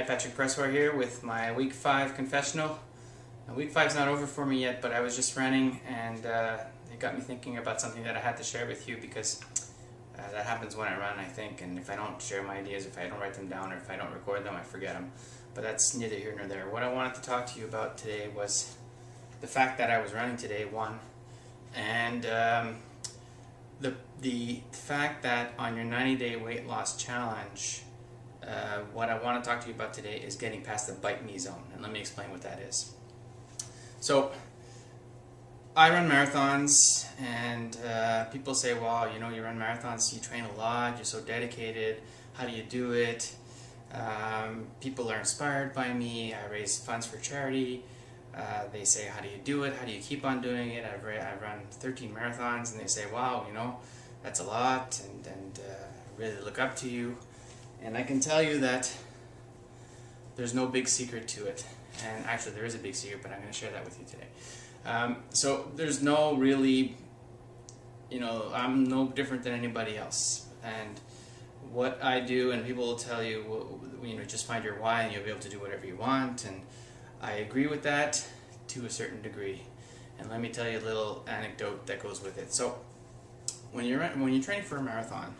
Patrick Presswar here with my Week 5 Confessional. Now, Week 5's not over for me yet, but I was just running and it got me thinking about something that I had to share with you because that happens when I run, I think, and if I don't share my ideas, if I don't write them down, or if I don't record them, I forget them. But that's neither here nor there. What I wanted to talk to you about today was the fact that I was running today, one, and the fact that on your 90-day weight loss challenge, what I want to talk to you about today is getting past the bite me zone, and let me explain what that is. So, I run marathons, and people say, well, you know, you run marathons, you train a lot, you're so dedicated, how do you do it? People are inspired by me, I raise funds for charity. They say, how do you do it? How do you keep on doing it? I've run 13 marathons, and they say, wow, you know, that's a lot, and I really look up to you. And I can tell you that there's no big secret to it. And actually, there is a big secret, but I'm going to share that with you today. So there's no really, you know, I'm no different than anybody else. And what I do, and people will tell you, well, you know, just find your why and you'll be able to do whatever you want. And I agree with that to a certain degree. And let me tell you a little anecdote that goes with it. So when you're training for a marathon,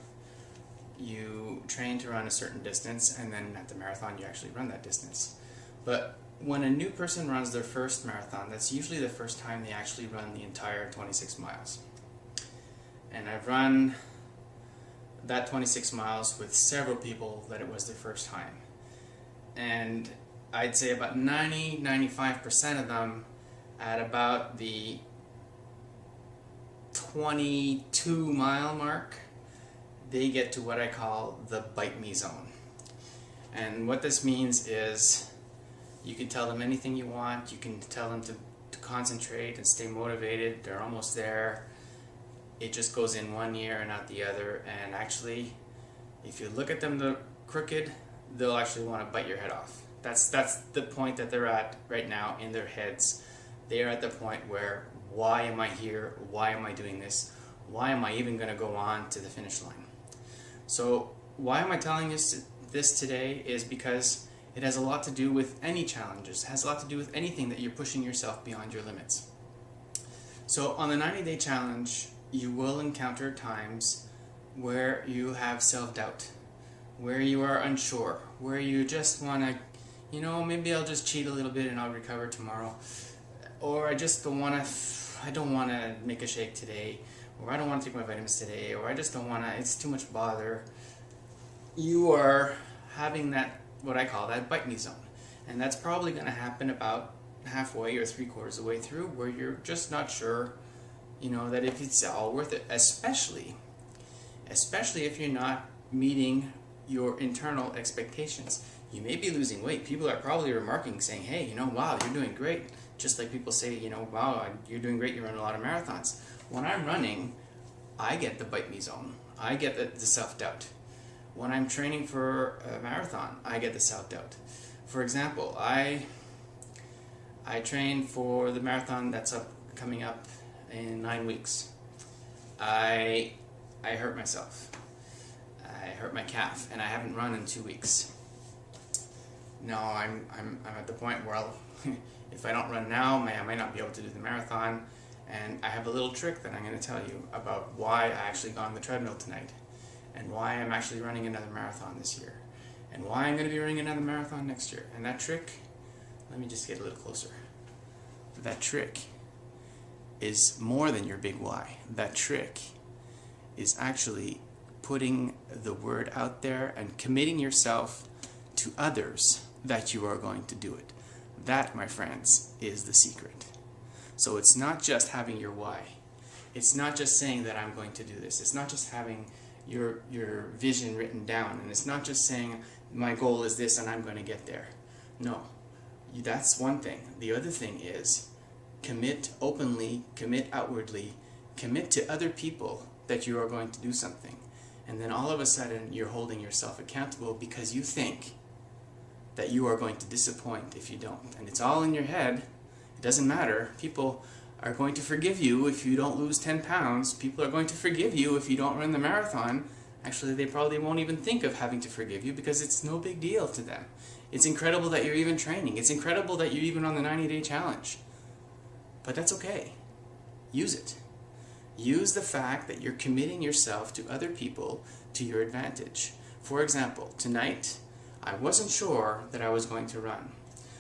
you train to run a certain distance, and then at the marathon you actually run that distance. But when a new person runs their first marathon, that's usually the first time they actually run the entire 26 miles. And I've run that 26 miles with several people that it was their first time. And I'd say about 90-95% of them at about the 22-mile mark, they get to what I call the bite me zone. And what this means is you can tell them anything you want, you can tell them to concentrate and stay motivated, they're almost there. It just goes in one ear and out the other, and actually, if you look at them the crooked, they'll actually want to bite your head off. That's the point that they're at right now in their heads. They're at the point where, why am I here? Why am I doing this? Why am I even going to go on to the finish line? So why am I telling you this today is because it has a lot to do with any challenges. It has a lot to do with anything that you're pushing yourself beyond your limits. So on the 90-day challenge, you will encounter times where you have self-doubt, where you are unsure, where you just want to, you know, maybe I'll just cheat a little bit and I'll recover tomorrow, or I just don't want to make a shake today, or I don't want to take my vitamins today, or I just don't want to, it's too much bother. You are having that, what I call that bite me zone. And that's probably going to happen about halfway or 3/4 of the way through, where you're just not sure, you know, that if it's all worth it, especially if you're not meeting your internal expectations. You may be losing weight. People are probably remarking, saying, hey, you know, wow, you're doing great. Just like people say, you know, wow, you're doing great, you run a lot of marathons. When I'm running, I get the bite me zone. I get the self-doubt. When I'm training for a marathon, I get the self-doubt. For example, I train for the marathon that's coming up in 9 weeks. I hurt myself. I hurt my calf, and I haven't run in 2 weeks. Now I'm at the point where if I don't run now, I might not be able to do the marathon. And I have a little trick that I'm going to tell you about why I actually got on the treadmill tonight, and why I'm actually running another marathon this year, and why I'm going to be running another marathon next year. And that trick, let me just get a little closer. That trick is more than your big why. That trick is actually putting the word out there and committing yourself to others that you are going to do it. That, my friends, is the secret. So it's not just having your why. It's not just saying that I'm going to do this. It's not just having your vision written down. And it's not just saying my goal is this and I'm going to get there. No, that's one thing. The other thing is commit openly, commit outwardly, commit to other people that you are going to do something. And then all of a sudden you're holding yourself accountable because you think that you are going to disappoint if you don't. And it's all in your head. It doesn't matter. People are going to forgive you if you don't lose 10 pounds. People are going to forgive you if you don't run the marathon. Actually, they probably won't even think of having to forgive you because it's no big deal to them. It's incredible that you're even training. It's incredible that you're even on the 90-day challenge. But that's okay. Use it. Use the fact that you're committing yourself to other people to your advantage. For example, tonight, I wasn't sure that I was going to run.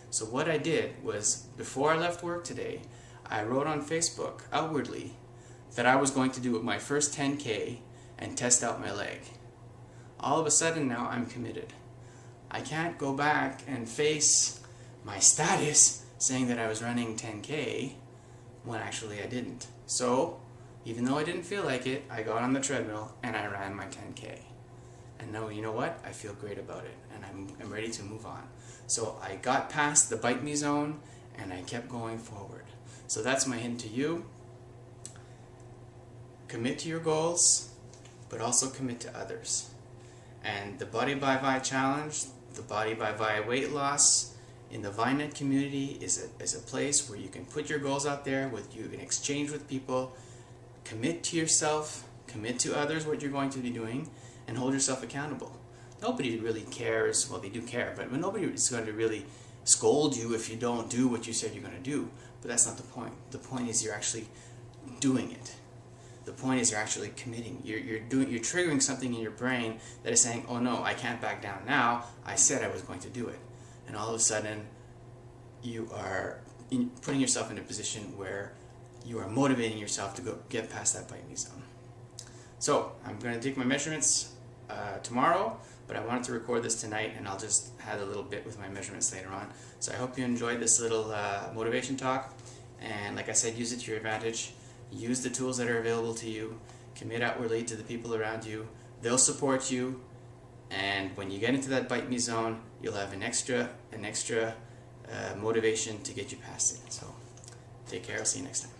So what I did was, before I left work today, I wrote on Facebook, outwardly, that I was going to do my first 10K and test out my leg. All of a sudden now I'm committed. I can't go back and face my status saying that I was running 10K when actually I didn't. So, even though I didn't feel like it, I got on the treadmill and I ran my 10K. And now, you know what? I feel great about it, and I'm ready to move on. So I got past the bite me zone and I kept going forward. So that's my hint to you. Commit to your goals, but also commit to others. And the BodybyVi challenge, the BodybyVi weight loss in the ViNet community is a place where you can put your goals out there, you can exchange with people, commit to yourself, commit to others what you're going to be doing, and hold yourself accountable. Nobody really cares, well, they do care, but nobody is going to really scold you if you don't do what you said you're going to do. But that's not the point. The point is you're actually doing it. The point is you're actually committing. You're triggering something in your brain that is saying, oh no, I can't back down now. I said I was going to do it. And all of a sudden, you are putting yourself in a position where you are motivating yourself to go get past that bite me zone. So I'm going to take my measurements tomorrow, but I wanted to record this tonight, and I'll just add a little bit with my measurements later on. So I hope you enjoyed this little motivation talk, and like I said, use it to your advantage. Use the tools that are available to you. Commit outwardly to the people around you. They'll support you, and when you get into that bite me zone, you'll have an extra motivation to get you past it. So take care. I'll see you next time.